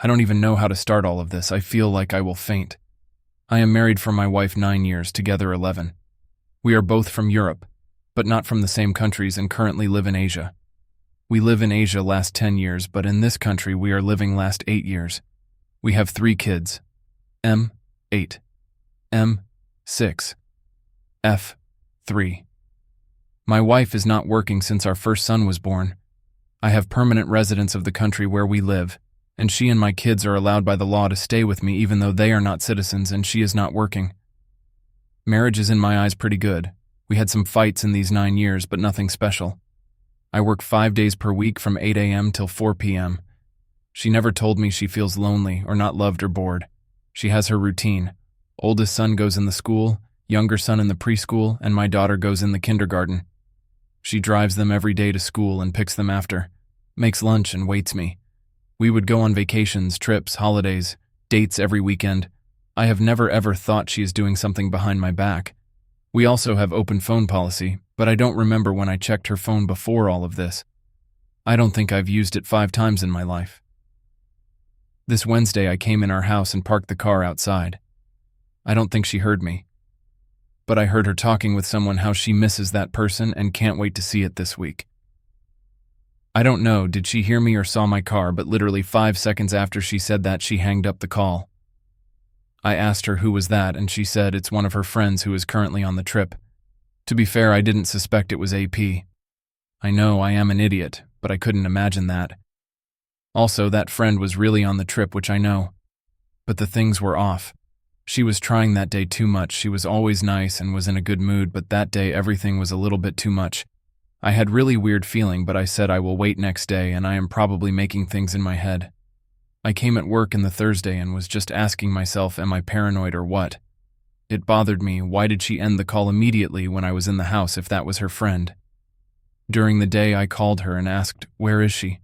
I don't even know how to start all of this. I feel like I will faint. I am married for my wife 9 years, together 11. We are both from Europe, but not from the same countries, and currently live in Asia. We live in Asia last 10 years, but in this country we are living last 8 years. We have 3 kids. M, 8. M, 6. F, 3. My wife is not working since our first son was born. I have permanent residence of the country where we live, and she and my kids are allowed by the law to stay with me even though they are not citizens and she is not working. Marriage is in my eyes pretty good. We had some fights in these 9 years, but nothing special. I work 5 days per week from 8 a.m. till 4 p.m. She never told me she feels lonely or not loved or bored. She has her routine. Oldest son goes in the school, younger son in the preschool, and my daughter goes in the kindergarten. She drives them every day to school and picks them after, makes lunch and waits me. We would go on vacations, trips, holidays, dates every weekend. I have never ever thought she is doing something behind my back. We also have open phone policy, but I don't remember when I checked her phone before all of this. I don't think I've used it 5 times in my life. This Wednesday I came in our house and parked the car outside. I don't think she heard me, but I heard her talking with someone how she misses that person and can't wait to see it this week. I don't know, did she hear me or saw my car, but literally 5 seconds after she said that, she hanged up the call. I asked her who was that, and she said it's one of her friends who is currently on the trip. To be fair, I didn't suspect it was AP. I know I am an idiot, but I couldn't imagine that. Also, that friend was really on the trip, which I know. But the things were off. She was trying that day too much. She was always nice and was in a good mood, but that day everything was a little bit too much. I had really weird feeling, but I said I will wait next day, and I am probably making things in my head. I came at work in the Thursday and was just asking myself, am I paranoid or what? It bothered me. Why did she end the call immediately when I was in the house if that was her friend? During the day I called her and asked, where is she?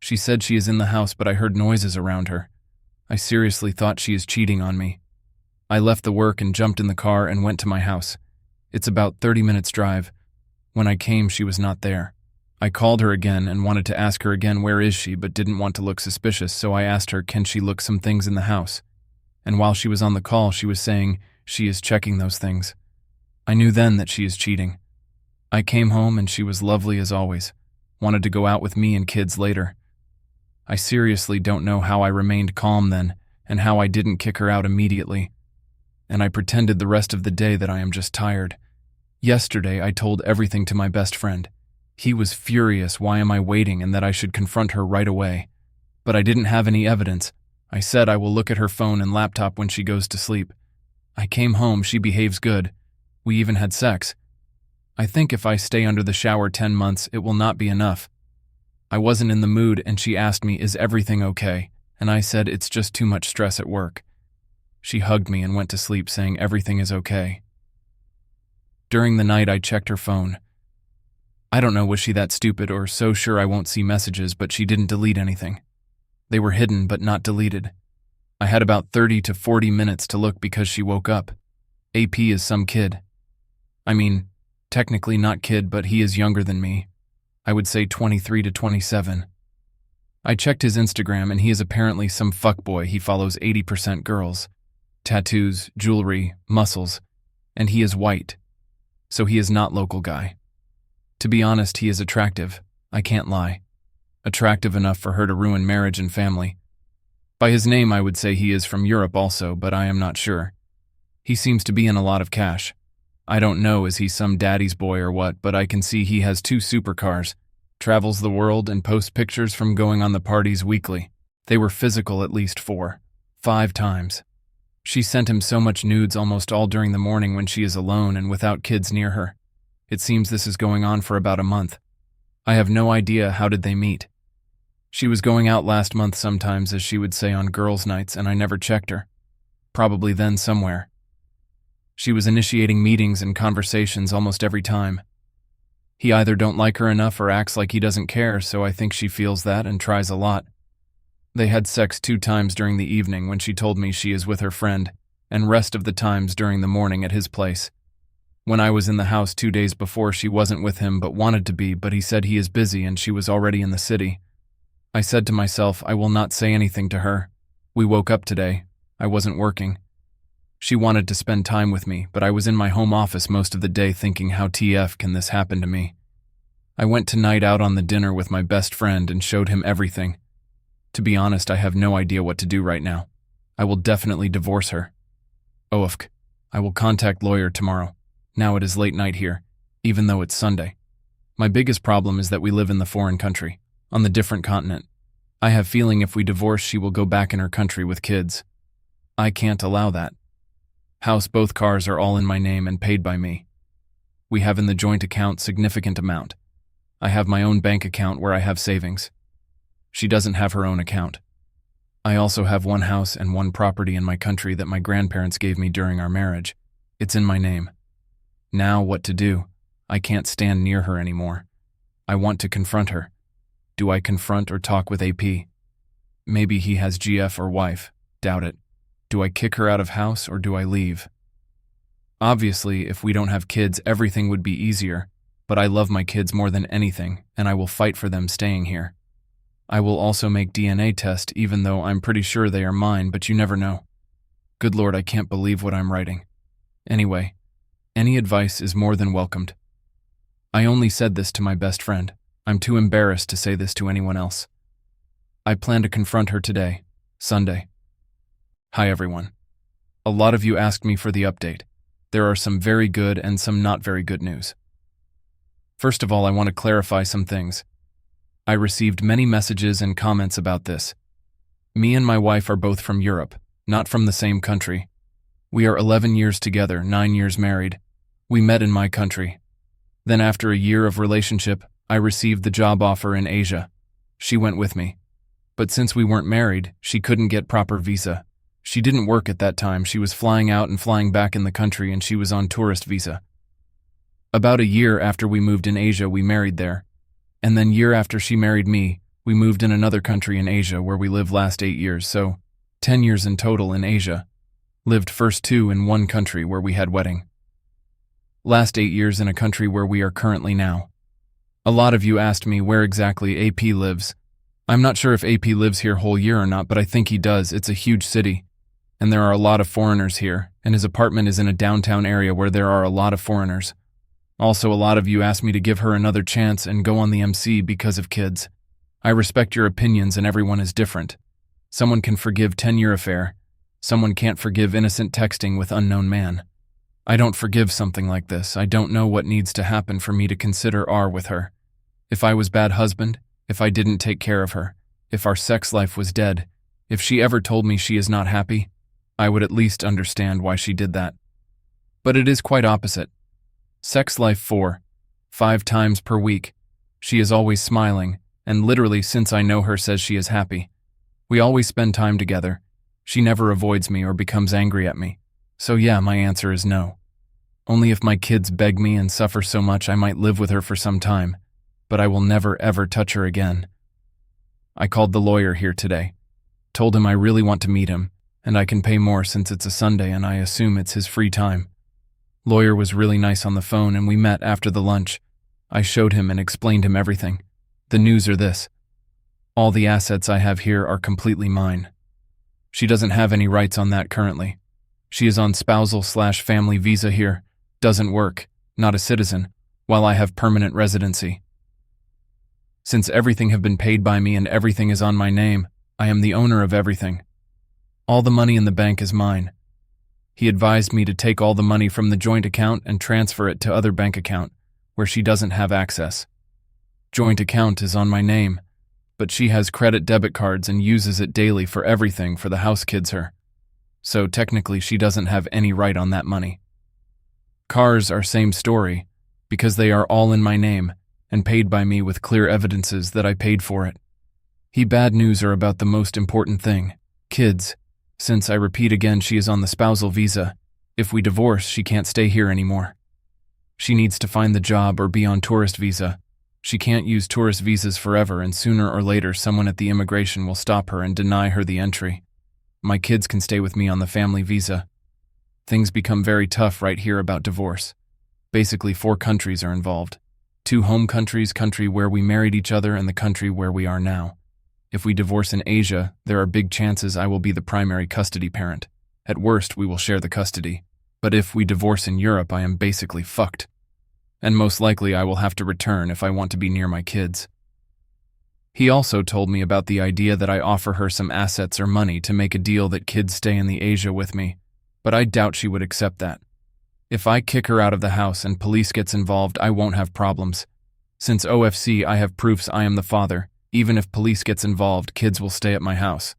She said she is in the house, but I heard noises around her. I seriously thought she is cheating on me. I left the work and jumped in the car and went to my house. It's about 30 minutes drive. When I came, she was not there. I called her again and wanted to ask her again where is she, but didn't want to look suspicious, so I asked her can she look some things in the house. And while she was on the call, she was saying she is checking those things. I knew then that she is cheating. I came home and she was lovely as always, wanted to go out with me and kids later. I seriously don't know how I remained calm then, and how I didn't kick her out immediately. And I pretended the rest of the day that I am just tired. Yesterday, I told everything to my best friend. He was furious, why am I waiting, and that I should confront her right away. But I didn't have any evidence. I said I will look at her phone and laptop when she goes to sleep. I came home, she behaves good. We even had sex. I think if I stay under the shower 10 months, it will not be enough. I wasn't in the mood, and she asked me, is everything okay? And I said it's just too much stress at work. She hugged me and went to sleep saying everything is okay. During the night, I checked her phone. I don't know, was she that stupid or so sure I won't see messages, but she didn't delete anything. They were hidden but not deleted. I had about 30 to 40 minutes to look because she woke up. AP is some kid. I mean, technically not kid, but he is younger than me. I would say 23 to 27. I checked his Instagram and he is apparently some fuckboy. He follows 80% girls. Tattoos, jewelry, muscles, and he is white. So he is not local guy. To be honest, he is attractive. I can't lie. Attractive enough for her to ruin marriage and family. By his name, I would say he is from Europe also, but I am not sure. He seems to be in a lot of cash. I don't know, is he some daddy's boy or what, but I can see he has 2 supercars, travels the world, and posts pictures from going on the parties weekly. They were physical at least 4, 5 times. She sent him so much nudes almost all during the morning when she is alone and without kids near her. It seems this is going on for about a month. I have no idea how did they meet. She was going out last month sometimes, as she would say, on girls' nights, and I never checked her. Probably then somewhere. She was initiating meetings and conversations almost every time. He either don't like her enough or acts like he doesn't care, so I think she feels that and tries a lot. They had sex 2 times during the evening when she told me she is with her friend, and rest of the times during the morning at his place. When I was in the house 2 days before, she wasn't with him but wanted to be, but he said he is busy and she was already in the city. I said to myself, I will not say anything to her. We woke up today. I wasn't working. She wanted to spend time with me, but I was in my home office most of the day thinking, how TF can this happen to me? I went tonight out on the dinner with my best friend and showed him everything. To be honest, I have no idea what to do right now. I will definitely divorce her. Oofk. I will contact lawyer tomorrow. Now it is late night here, even though it's Sunday. My biggest problem is that we live in the foreign country, on the different continent. I have feeling if we divorce, she will go back in her country with kids. I can't allow that. House, both cars are all in my name and paid by me. We have in the joint account significant amount. I have my own bank account where I have savings. She doesn't have her own account. I also have one house and one property in my country that my grandparents gave me during our marriage. It's in my name. Now what to do? I can't stand near her anymore. I want to confront her. Do I confront or talk with AP? Maybe he has GF or wife. Doubt it. Do I kick her out of house or do I leave? Obviously, if we don't have kids, everything would be easier, but I love my kids more than anything, and I will fight for them staying here. I will also make DNA test, even though I'm pretty sure they are mine, but you never know. Good Lord, I can't believe what I'm writing. Anyway, any advice is more than welcomed. I only said this to my best friend. I'm too embarrassed to say this to anyone else. I plan to confront her today, Sunday. Hi everyone. A lot of you asked me for the update. There are some very good and some not very good news. First of all, I want to clarify some things. I received many messages and comments about this. Me and my wife are both from Europe, not from the same country. We are 11 years together, 9 years married. We met in my country. Then after a year of relationship, I received the job offer in Asia. She went with me. But since we weren't married, she couldn't get proper visa. She didn't work at that time. She was flying out and flying back in the country, and she was on tourist visa. About a year after we moved in Asia, we married there. And then year after she married me, we moved in another country in Asia where we lived last 8 years, so 10 years in total in Asia. Lived first 2 in one country where we had wedding. Last 8 years in a country where we are currently now. A lot of you asked me where exactly AP lives. I'm not sure if AP lives here whole year or not, but I think he does. It's a huge city. And there are a lot of foreigners here, and his apartment is in a downtown area where there are a lot of foreigners. Also, a lot of you asked me to give her another chance and go on the MC because of kids. I respect your opinions and everyone is different. Someone can forgive 10-year affair. Someone can't forgive innocent texting with unknown man. I don't forgive something like this. I don't know what needs to happen for me to consider R with her. If I was bad husband, if I didn't take care of her, if our sex life was dead, if she ever told me she is not happy, I would at least understand why she did that. But it is quite opposite. Sex life 4-5 times per week. She is always smiling, and literally since I know her says she is happy. We always spend time together. She never avoids me or becomes angry at me. So yeah, my answer is no. Only if my kids beg me and suffer so much I might live with her for some time, but I will never ever touch her again. I called the lawyer here today. Told him I really want to meet him, and I can pay more since it's a Sunday and I assume it's his free time. Lawyer was really nice on the phone and we met after the lunch. I showed him and explained him everything. The news are this. All the assets I have here are completely mine. She doesn't have any rights on that currently. She is on spousal/family visa here, doesn't work, not a citizen, while I have permanent residency. Since everything have been paid by me and everything is on my name, I am the owner of everything. All the money in the bank is mine. He advised me to take all the money from the joint account and transfer it to other bank account, where she doesn't have access. Joint account is on my name, but she has credit debit cards and uses it daily for everything for the house kids her. So technically she doesn't have any right on that money. Cars are same story, because they are all in my name and paid by me with clear evidences that I paid for it. He bad news are about the most important thing, kids. Since I repeat again, she is on the spousal visa. If we divorce, she can't stay here anymore. She needs to find the job or be on tourist visa. She can't use tourist visas forever, and sooner or later someone at the immigration will stop her and deny her the entry. My kids can stay with me on the family visa. Things become very tough right here about divorce. Basically 4 countries are involved. 2 home countries, country where we married each other, and the country where we are now. If we divorce in Asia, there are big chances I will be the primary custody parent. At worst, we will share the custody. But if we divorce in Europe, I am basically fucked. And most likely I will have to return if I want to be near my kids. He also told me about the idea that I offer her some assets or money to make a deal that kids stay in the Asia with me, but I doubt she would accept that. If I kick her out of the house and police gets involved, I won't have problems. Since OFC, I have proofs I am the father. Even if police gets involved, kids will stay at my house.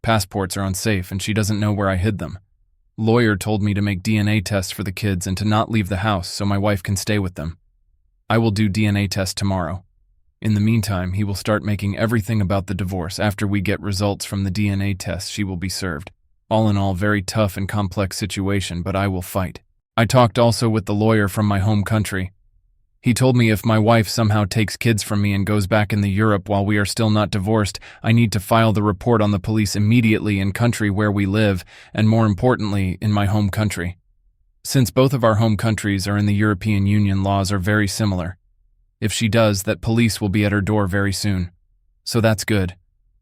Passports are unsafe and she doesn't know where I hid them. Lawyer told me to make DNA tests for the kids and to not leave the house so my wife can stay with them. I will do DNA tests tomorrow. In the meantime, he will start making everything about the divorce. After we get results from the DNA tests, she will be served. All in all, very tough and complex situation, but I will fight. I talked also with the lawyer from my home country. He told me if my wife somehow takes kids from me and goes back in the Europe while we are still not divorced, I need to file the report on the police immediately in country where we live, and more importantly, in my home country. Since both of our home countries are in the European Union, laws are very similar. If she does, that police will be at her door very soon. So that's good.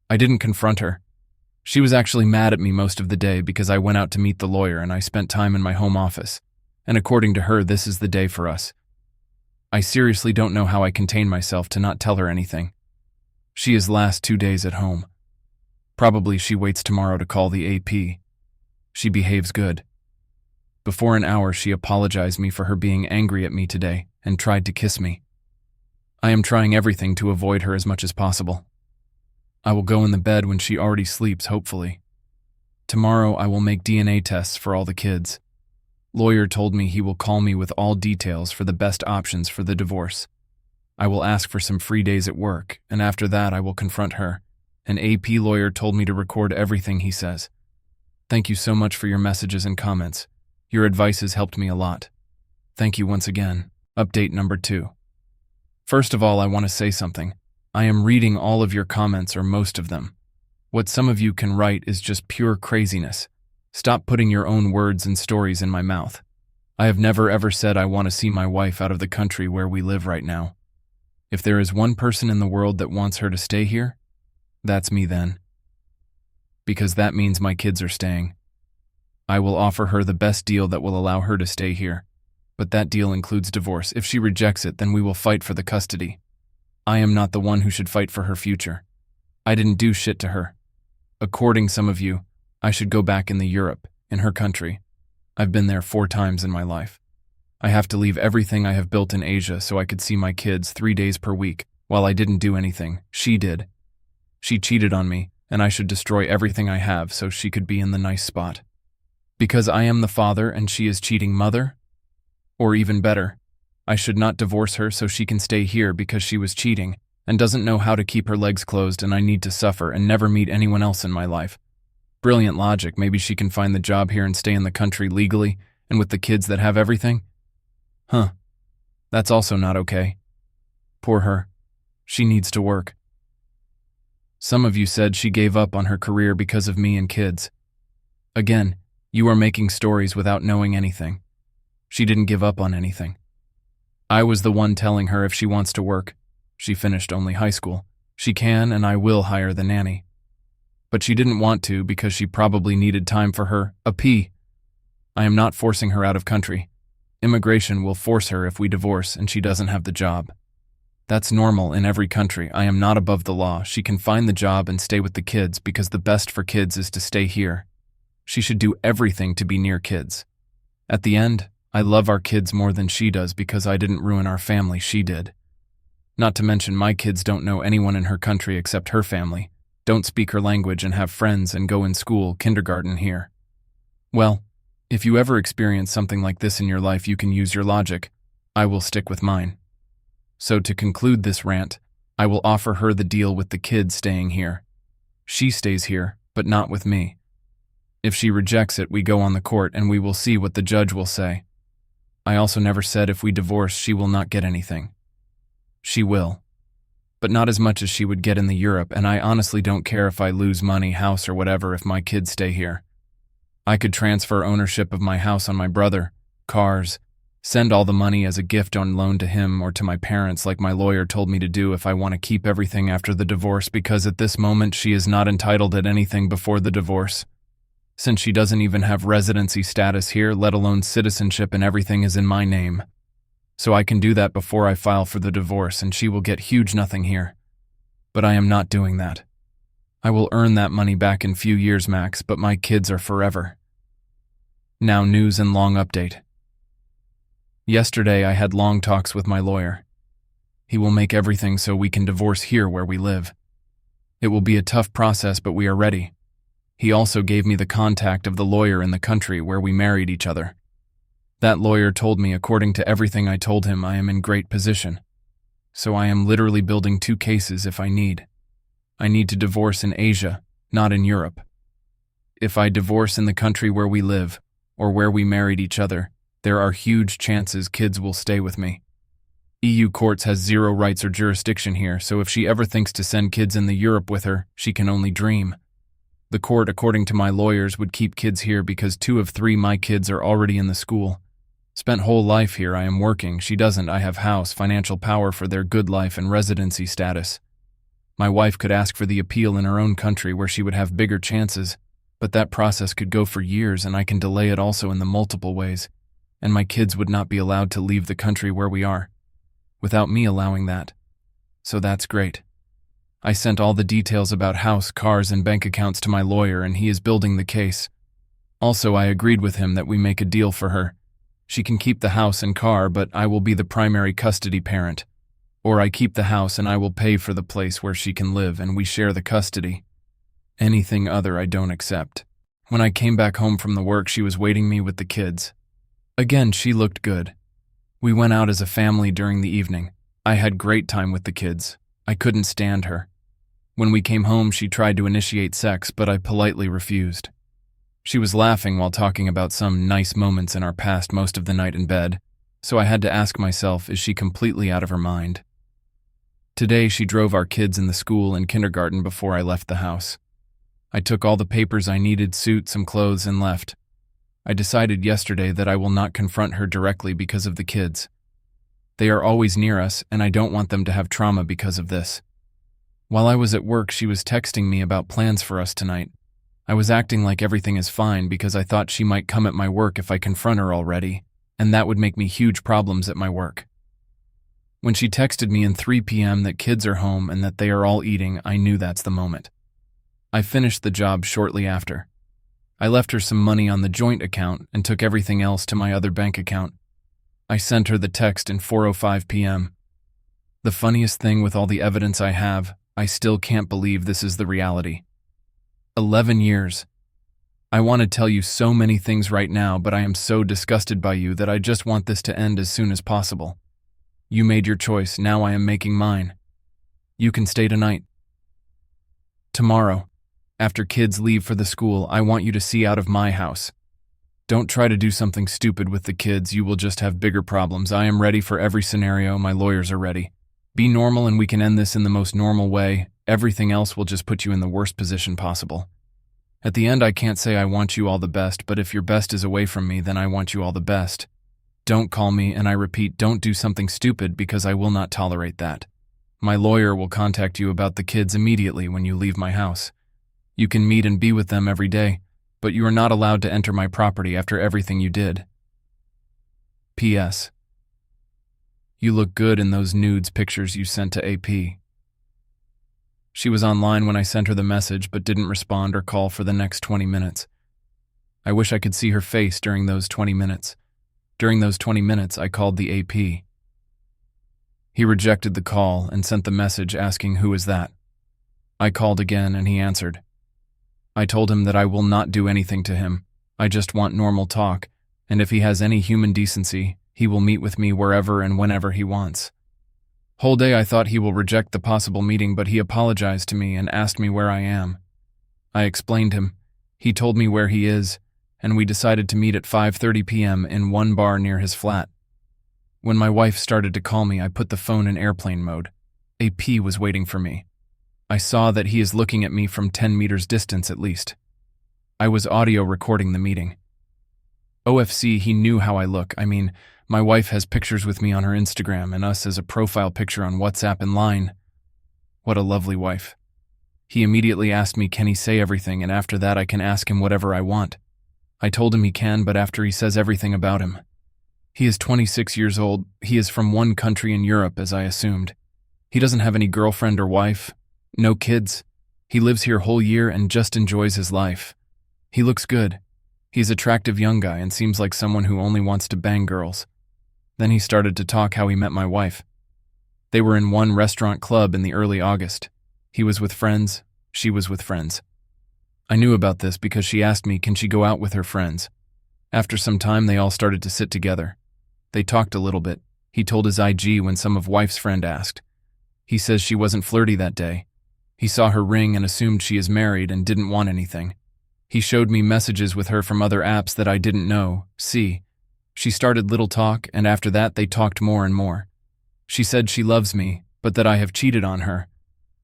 I didn't confront her. She was actually mad at me most of the day because I went out to meet the lawyer and I spent time in my home office. And according to her, this is the day for us. I seriously don't know how I contain myself to not tell her anything. She is last 2 days at home. Probably she waits tomorrow to call the AP. She behaves good. Before an hour, she apologized me for her being angry at me today and tried to kiss me. I am trying everything to avoid her as much as possible. I will go in the bed when she already sleeps, hopefully. Tomorrow I will make DNA tests for all the kids. Lawyer told me he will call me with all details for the best options for the divorce. I will ask for some free days at work, and after that I will confront her. An AP lawyer told me to record everything he says. Thank you so much for your messages and comments. Your advice has helped me a lot. Thank you once again. Update number 2. First of all, I want to say something. I am reading all of your comments, or most of them. What some of you can write is just pure craziness. Stop putting your own words and stories in my mouth. I have never ever said I want to see my wife out of the country where we live right now. If there is one person in the world that wants her to stay here, that's me then. Because that means my kids are staying. I will offer her the best deal that will allow her to stay here. But that deal includes divorce. If she rejects it, then we will fight for the custody. I am not the one who should fight for her future. I didn't do shit to her. According some of you, I should go back in the Europe, in her country. I've been there 4 times in my life. I have to leave everything I have built in Asia so I could see my kids 3 days per week, while I didn't do anything. She did. She cheated on me, and I should destroy everything I have so she could be in the nice spot. Because I am the father and she is cheating mother? Or even better, I should not divorce her so she can stay here because she was cheating and doesn't know how to keep her legs closed, and I need to suffer and never meet anyone else in my life. Brilliant logic. Maybe she can find the job here and stay in the country legally and with the kids that have everything? Huh. That's also not okay. Poor her. She needs to work. Some of you said she gave up on her career because of me and kids. Again, you are making stories without knowing anything. She didn't give up on anything. I was the one telling her if she wants to work. She finished only high school. She can and I will hire the nanny. But she didn't want to because she probably needed time for her AP. I am not forcing her out of country. Immigration will force her if we divorce and she doesn't have the job. That's normal in every country. I am not above the law. She can find the job and stay with the kids because the best for kids is to stay here. She should do everything to be near kids. At the end, I love our kids more than she does because I didn't ruin our family, she did. Not to mention my kids don't know anyone in her country except her family, don't speak her language and have friends and go in school, kindergarten here. Well, if you ever experience something like this in your life, you can use your logic. I will stick with mine. So to conclude this rant, I will offer her the deal with the kids staying here. She stays here, but not with me. If she rejects it, we go on the court and we will see what the judge will say. I also never said if we divorce, she will not get anything. She will. But not as much as she would get in the Europe, and I honestly don't care if I lose money, house, or whatever if my kids stay here. I could transfer ownership of my house on my brother, cars, Send all the money as a gift on loan to him or to my parents like my lawyer told me to do if I want to keep everything after the divorce, because at this moment she is not entitled to anything before the divorce. Since she doesn't even have residency status here, let alone citizenship, and everything is in my name. So I can do that before I file for the divorce and she will get huge nothing here. But I am not doing that. I will earn that money back in few years max, but my kids are forever. Now news and long update. Yesterday I had long talks with my lawyer. He will make everything so we can divorce here where we live. It will be a tough process, but we are ready. He also gave me the contact of the lawyer in the country where we married each other. That lawyer told me according to everything I told him I am in great position. So I am literally building 2 cases if I need. I need to divorce in Asia, not in Europe. If I divorce in the country where we live, or where we married each other, there are huge chances kids will stay with me. EU courts has 0 rights or jurisdiction here, so if she ever thinks to send kids in the Europe with her, she can only dream. The court, according to my lawyers, would keep kids here because 2 of 3 my kids are already in the school. Spent whole life here, I am working, she doesn't, I have house, financial power for their good life and residency status. My wife could ask for the appeal in her own country where she would have bigger chances, but that process could go for years and I can delay it also in the multiple ways, and my kids would not be allowed to leave the country where we are, without me allowing that. So that's great. I sent all the details about house, cars, and bank accounts to my lawyer and he is building the case. Also, I agreed with him that we make a deal for her. She can keep the house and car, but I will be the primary custody parent. Or I keep the house and I will pay for the place where she can live and we share the custody. Anything other I don't accept. When I came back home from the work, she was waiting me with the kids. Again, she looked good. We went out as a family during the evening. I had great time with the kids. I couldn't stand her. When we came home, she tried to initiate sex, but I politely refused. She was laughing while talking about some nice moments in our past most of the night in bed, so I had to ask myself, is she completely out of her mind? Today, she drove our kids in the school and kindergarten before I left the house. I took all the papers I needed, suit, some clothes, and left. I decided yesterday that I will not confront her directly because of the kids. They are always near us, and I don't want them to have trauma because of this. While I was at work, she was texting me about plans for us tonight. I was acting like everything is fine because I thought she might come at my work if I confront her already, and that would make me huge problems at my work. When she texted me in 3 p.m. that kids are home and that they are all eating, I knew that's the moment. I finished the job shortly after. I left her some money on the joint account and took everything else to my other bank account. I sent her the text in 4:05 p.m. The funniest thing, with all the evidence I have, I still can't believe this is the reality. 11 years. I want to tell you so many things right now, but I am so disgusted by you that I just want this to end as soon as possible. You made your choice, now I am making mine. You can stay tonight. Tomorrow, after kids leave for the school, I want you to see out of my house. Don't try to do something stupid with the kids, you will just have bigger problems. I am ready for every scenario, my lawyers are ready. Be normal and we can end this in the most normal way. Everything else will just put you in the worst position possible. At the end, I can't say I want you all the best, but if your best is away from me, then I want you all the best. Don't call me, and I repeat, don't do something stupid because I will not tolerate that. My lawyer will contact you about the kids immediately when you leave my house. You can meet and be with them every day, but you are not allowed to enter my property after everything you did. P.S. You look good in those nudes pictures you sent to AP. She was online when I sent her the message but didn't respond or call for the next 20 minutes. I wish I could see her face during those 20 minutes. During those 20 minutes, I called the AP. He rejected the call and sent the message asking who is that. I called again and he answered. I told him that I will not do anything to him. I just want normal talk, and if he has any human decency, he will meet with me wherever and whenever he wants. Whole day I thought he will reject the possible meeting, but he apologized to me and asked me where I am. I explained him. He told me where he is, and we decided to meet at 5:30 p.m. in one bar near his flat. When my wife started to call me, I put the phone in airplane mode. AP was waiting for me. I saw that he is looking at me from 10 meters distance at least. I was audio recording the meeting. OFC, he knew how I look. I mean, My wife has pictures with me on her Instagram and us as a profile picture on WhatsApp and Line. What a lovely wife. He immediately asked me, can he say everything, and after that I can ask him whatever I want. I told him he can, but after he says everything about him. He is 26 years old. He is from one country in Europe, as I assumed. He doesn't have any girlfriend or wife. No kids. He lives here whole year and just enjoys his life. He looks good. He's an attractive young guy and seems like someone who only wants to bang girls. Then he started to talk how he met my wife. They were in one restaurant club in the early August. He was with friends. She was with friends. I knew about this because she asked me, can she go out with her friends? After some time, they all started to sit together. They talked a little bit. He told his IG when some of wife's friend asked. He says she wasn't flirty that day. He saw her ring and assumed she is married and didn't want anything. He showed me messages with her from other apps that I didn't know. See, she started little talk, and after that they talked more and more. She said she loves me, but that I have cheated on her.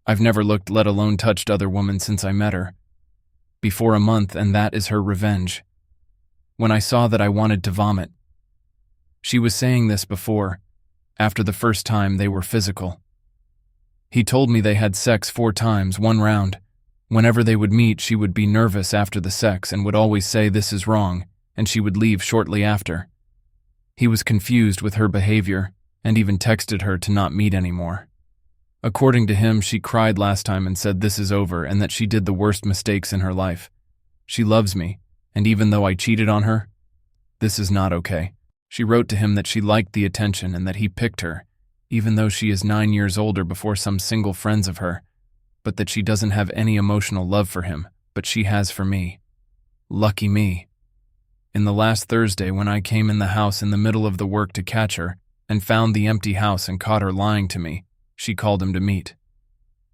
I've never looked, let alone touched other women since I met her. Before a month, and that is her revenge. When I saw that, I wanted to vomit. She was saying this before, after the first time they were physical. He told me they had sex 4 times, 1 round. Whenever they would meet, she would be nervous after the sex and would always say this is wrong, and she would leave shortly after. He was confused with her behavior and even texted her to not meet anymore. According to him, she cried last time and said this is over and that she did the worst mistakes in her life. She loves me, and even though I cheated on her, this is not okay. She wrote to him that she liked the attention and that he picked her, even though she is 9 years older before some single friends of her, but that she doesn't have any emotional love for him, but she has for me. Lucky me. In the last Thursday, when I came in the house in the middle of the work to catch her and found the empty house and caught her lying to me, she called him to meet.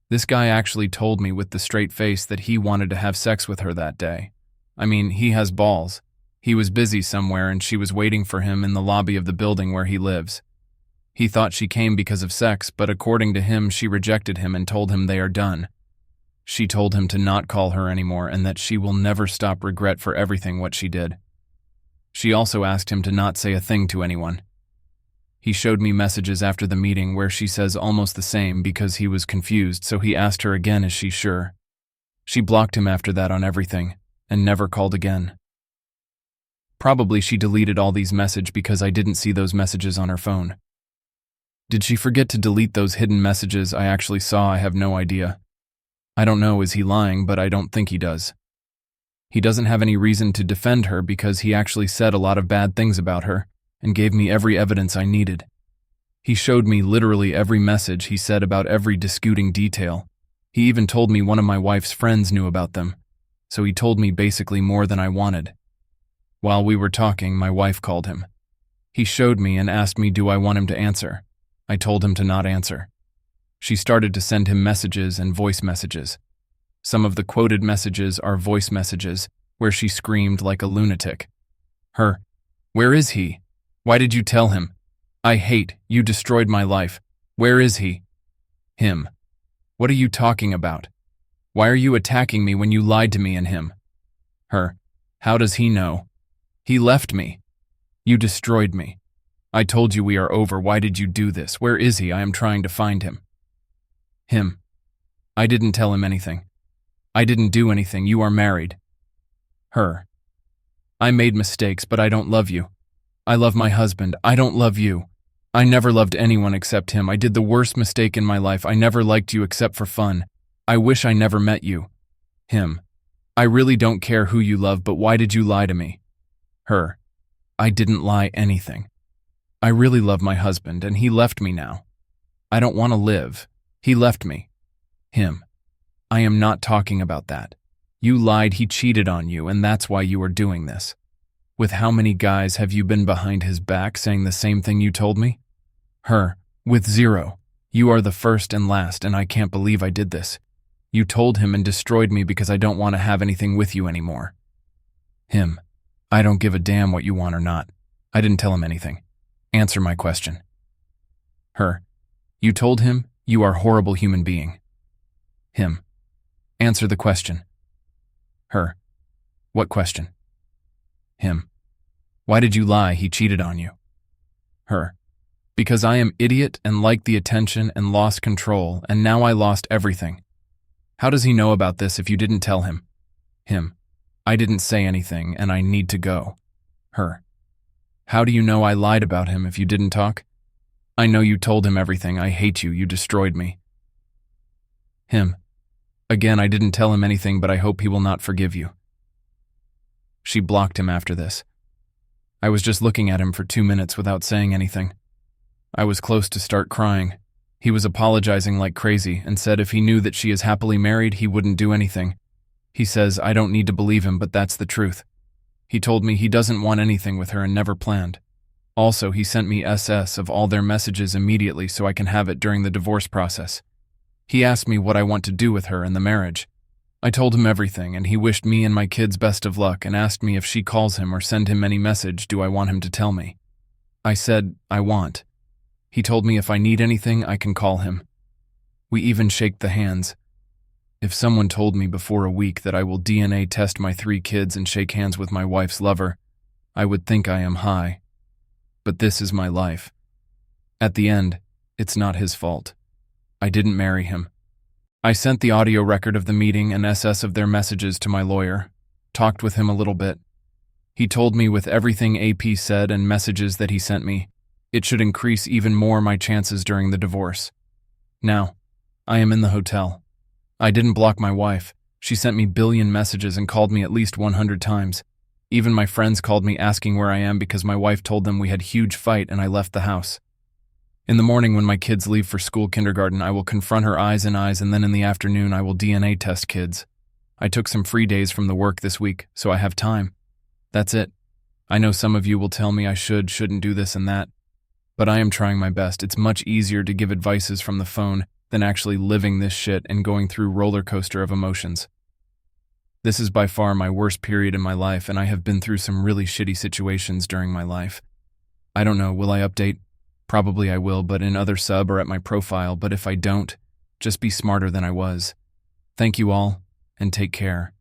This guy actually told me with the straight face that he wanted to have sex with her that day. I mean, he has balls. He was busy somewhere and she was waiting for him in the lobby of the building where he lives. He thought she came because of sex, but according to him, she rejected him and told him they are done. She told him to not call her anymore and that she will never stop regret for everything what she did. She also asked him to not say a thing to anyone. He showed me messages after the meeting where she says almost the same because he was confused, so he asked her again, is she sure? She blocked him after that on everything and never called again. Probably she deleted all these messages because I didn't see those messages on her phone. Did she forget to delete those hidden messages I actually saw? I have no idea. I don't know, is he lying, but I don't think he does. He doesn't have any reason to defend her because he actually said a lot of bad things about her and gave me every evidence I needed. He showed me literally every message he said about every disputing detail. He even told me one of my wife's friends knew about them, so he told me basically more than I wanted. While we were talking, my wife called him. He showed me and asked me do I want him to answer. I told him to not answer. She started to send him messages and voice messages. Some of the quoted messages are voice messages where she screamed like a lunatic. Her, where is he? Why did you tell him? I hate, you destroyed my life. Where is he? Him. What are you talking about? Why are you attacking me when you lied to me and him? Her, how does he know? He left me. You destroyed me. I told you we are over. Why did you do this? Where is he? I am trying to find him. Him. I didn't tell him anything. I didn't do anything. You are married. Her. I made mistakes, but I don't love you. I love my husband. I don't love you. I never loved anyone except him. I did the worst mistake in my life. I never liked you except for fun. I wish I never met you. Him. I really don't care who you love, but why did you lie to me? Her. I didn't lie anything. I really love my husband, and he left me now. I don't want to live. He left me. Him. I am not talking about that. You lied, he cheated on you, and that's why you are doing this. With how many guys have you been behind his back saying the same thing you told me? Her. With 0. You are the first and last, and I can't believe I did this. You told him and destroyed me because I don't want to have anything with you anymore. Him. I don't give a damn what you want or not. I didn't tell him anything. Answer my question. Her. You told him you are a horrible human being. Him. Answer the question. Her. What question? Him. Why did you lie? He cheated on you. Her. Because I am idiot and like the attention and lost control, and now I lost everything. How does he know about this if you didn't tell him? Him. I didn't say anything, and I need to go. Her. How do you know I lied about him if you didn't talk? I know you told him everything. I hate you. You destroyed me. Him. Again, I didn't tell him anything, but I hope he will not forgive you. She blocked him after this. I was just looking at him for 2 minutes without saying anything. I was close to start crying. He was apologizing like crazy and said if he knew that she is happily married, he wouldn't do anything. He says I don't need to believe him, but that's the truth. He told me he doesn't want anything with her and never planned. Also, he sent me SS of all their messages immediately so I can have it during the divorce process. He asked me what I want to do with her in the marriage. I told him everything, and he wished me and my kids best of luck and asked me if she calls him or send him any message, do I want him to tell me? I said, I want. He told me if I need anything, I can call him. We even shake the hands. If someone told me before a week that I will DNA test my 3 kids and shake hands with my wife's lover, I would think I am high. But this is my life. At the end, it's not his fault. I didn't marry him. I sent the audio record of the meeting and SS of their messages to my lawyer, talked with him a little bit. He told me with everything AP said and messages that he sent me, it should increase even more my chances during the divorce. Now, I am in the hotel. I didn't block my wife. She sent me billion messages and called me at least 100 times. Even my friends called me asking where I am because my wife told them we had huge fight and I left the house. In the morning when my kids leave for school kindergarten, I will confront her eyes in eyes, and then in the afternoon I will DNA test kids. I took some free days from the work this week, so I have time. That's it. I know some of you will tell me I shouldn't do this and that, but I am trying my best. It's much easier to give advices from the phone than actually living this shit and going through roller coaster of emotions. This is by far my worst period in my life, and I have been through some really shitty situations during my life. I don't know, will I update? Probably I will, but in other sub or at my profile, but if I don't, just be smarter than I was. Thank you all, and take care.